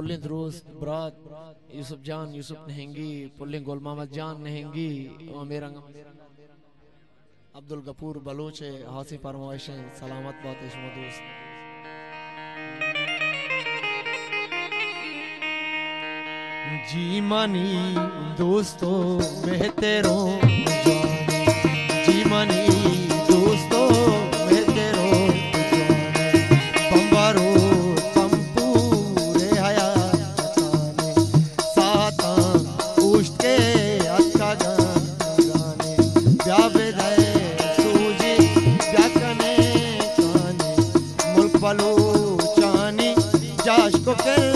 pulling द्रोस ब्रात Yusuf जान Yusuf नहेंगी pulling गुल मोहम्मद जान नहेंगी मेरा अब्दुल गफूर बलूच हासी फरमाइश सलामत बात दोस्त जी मानी दोस्तों मैं तेरो जी मानी दोस्तों मैं तेरो पंबारो पंपूरे हया साता उष्ट के अच्छा गाने ब्याबे दे सूजी ब्याकने काने मुल्क बलो चानी जाश को कर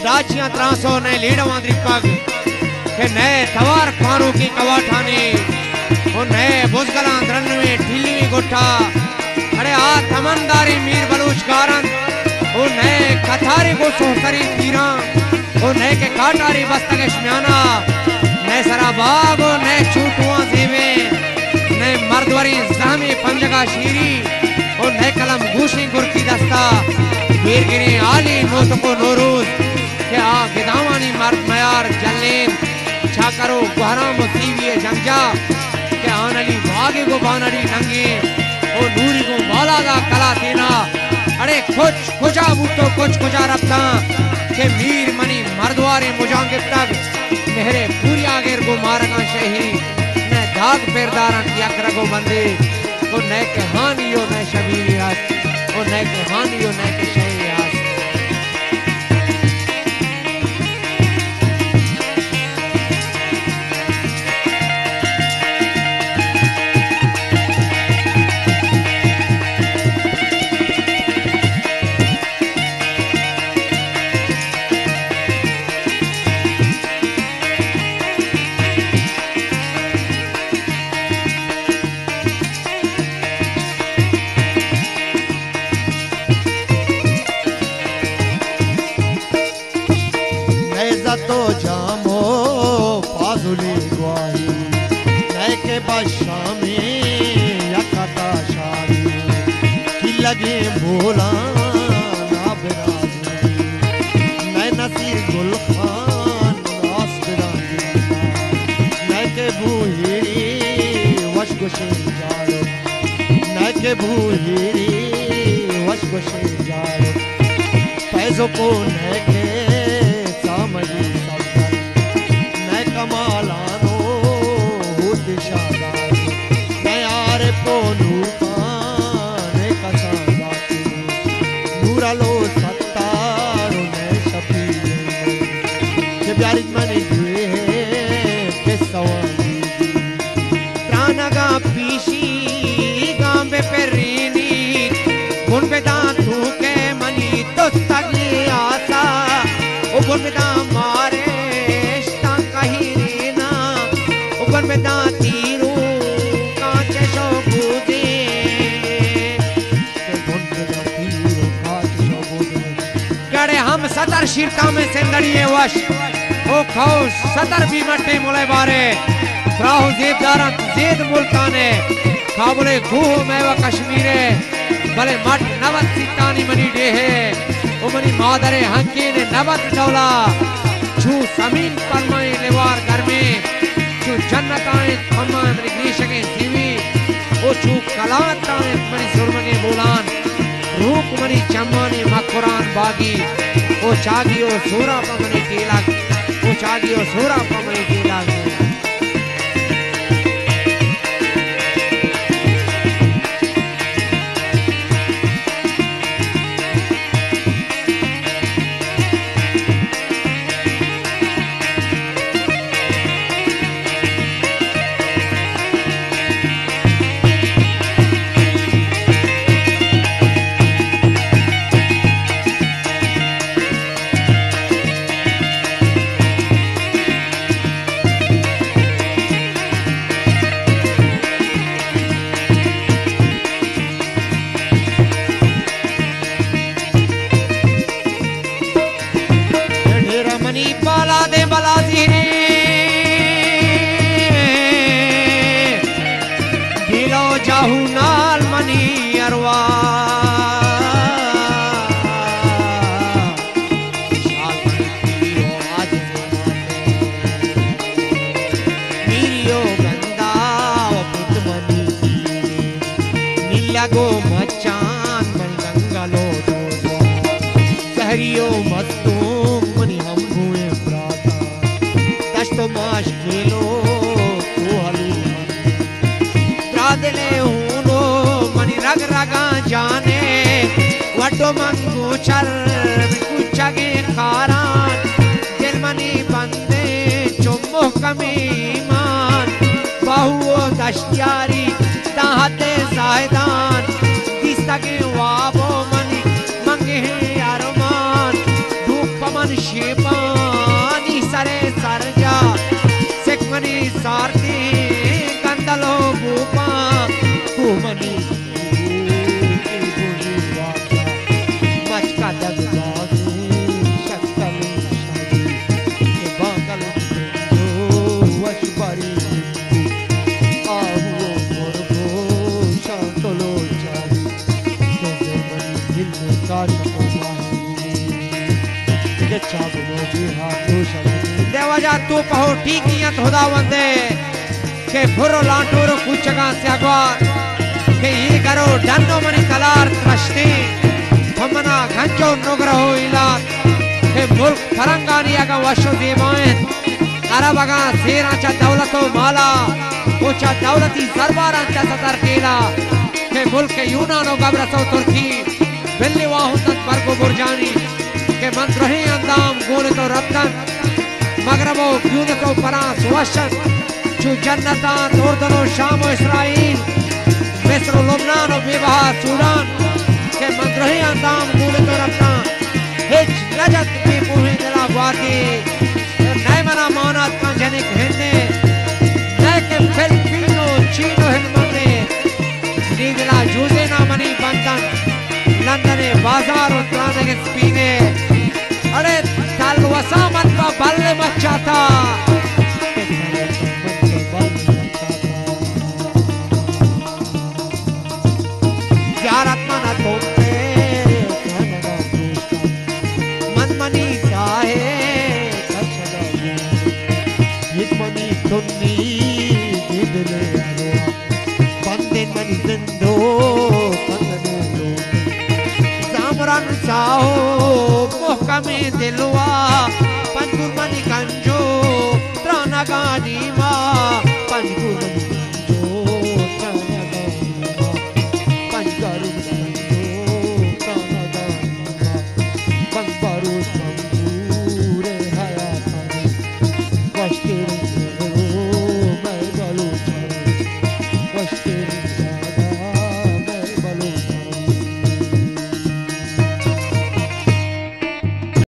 राचियां त्रासो ने लीडवां द्रिपग के नए थवार खारू की कवाठानी ओ नए बुजगलां द्रनवे ढिलवी गोठा अरे आ थमनदारी मीर बलूच कारन ओ नए कथारी को सोहसरी तीरा ओ नए के काटारी बस्तगे शम्याना नए सराबाग ओ नए छूटुआं जीवे नए मर्दवरी ज़हमी पंजगा शीरी ओ नए कलम गूशी गुरकी दस्ता वीरगिरी आली नोतको नोरूज के आ गिदावानी मर्द मयार जल्लेन छा करो गुहरा मुसीविये जंगजा के आनली भागे को बानड़ी नंगे ओ नूरी को माला दा कला देना अरे कुछ कुजा बूटो कुछ कुजा रफ्ता के मीर मनी मर्दवारे मुजांगे तक मेरे पूरी आगेर को मारगा शही न धाग पेरदारन यकरगो बंदे ओ न के हानियो न शबीर यास ओ न के हानियो न के शही यास तो जामो पाजुली ग्वाही नैके बशामी यकता शादी की लगे बोला ना बिराजी मैं नसीर गुल खान रास बिराजी नैके बूहिरी वशगुशे जाड़ो नैके बूहिरी वशगुशे जाड़ो पैसों को नैके मैं कमालानो दिशादार मैं यारे पोनू पाने कसादाती नूरालो सत्तारो ने Shafi Ishi gambe perini Bun vedan tu ke mani to tagli asa O bun vedan mare shtan kahirina O bun vedan tiru kache sho bude Bun vedan tiru kache sho bude Kade hum satar shirta mein sendariye wash O khao satar bhi matte mole bare Trahu zebdaran zed mulkane Kabule guh mewa kashmire Bale mat navat sitani mani dehe O mani madare hankine navat dawla Chu samin parmai lewar garme Chu jannatae thamman rigrishake zivi O chu kalatae mani surmage bolan Roop mani chammane makuran bagi O chagi o sura pa mani tilak O chagi o sura pa mani tilak जाहू नाल money अरवा शाल money आज मीरियो गंदा पुत money नीला गो मचान मन गंगलो दो सहरियो मस्तू money हम हुए प्राता दस्तो माश खेलो तो हलू दिले हूनो मनी रग रगा जाने वटो मंगू चल कुचगे खारान दिल मनी बंदे चुम्मो कमीमान बहुओ दश्यारी ताहते जायदान दिस्तगे वाबो मनी मंगे अरमान धूप मन शेपानी सरे सरजा सिक मनी सारती गंदलो बूपा कुमनी मचका दगबाजी शक्ल शादी बांगल वशपरी आहुओ मोरगो शांतलो चारी जैसे मनी दिल में काशको माही चाबलो बिहातो शक्ति देवाजा तू पहो ठीकियत खुदावंदे के फुरो लाटोरो कुचगा स्यागवार के ये करो डन्नो मनी कलार त्रश्ते हमना घंचो नुग्रहो इलाक के मुल्क फरंगानिया का वशो देवाएं अरब अगा सेरा चा दौलतो माला ओचा दौलती सरबारा चा सतर केला के मुल्क यूनानो गबरसो तुर्की बिल्ली वाहुतन बरगो बुरजानी के मंत्रही अंदाम गोले तो रत्तन मगरबो क्यूनतो परास वशन चु जन्नतान उर्दनो शाम इसराइल मिस्र लुबनान और बेबहा सूडान के मंद्रही अंदाम गोले तो रत्तन हिच लजत में मुहे दिला वादी नए मना मानत का जनिक हिंदे नए के फिलिपिनो चीनो हिंदमने नीदला जूसे ना मनी बंतन लंदने बाजार उतराने के स्पीने अरे तलवसा मत का बल्ले मचाता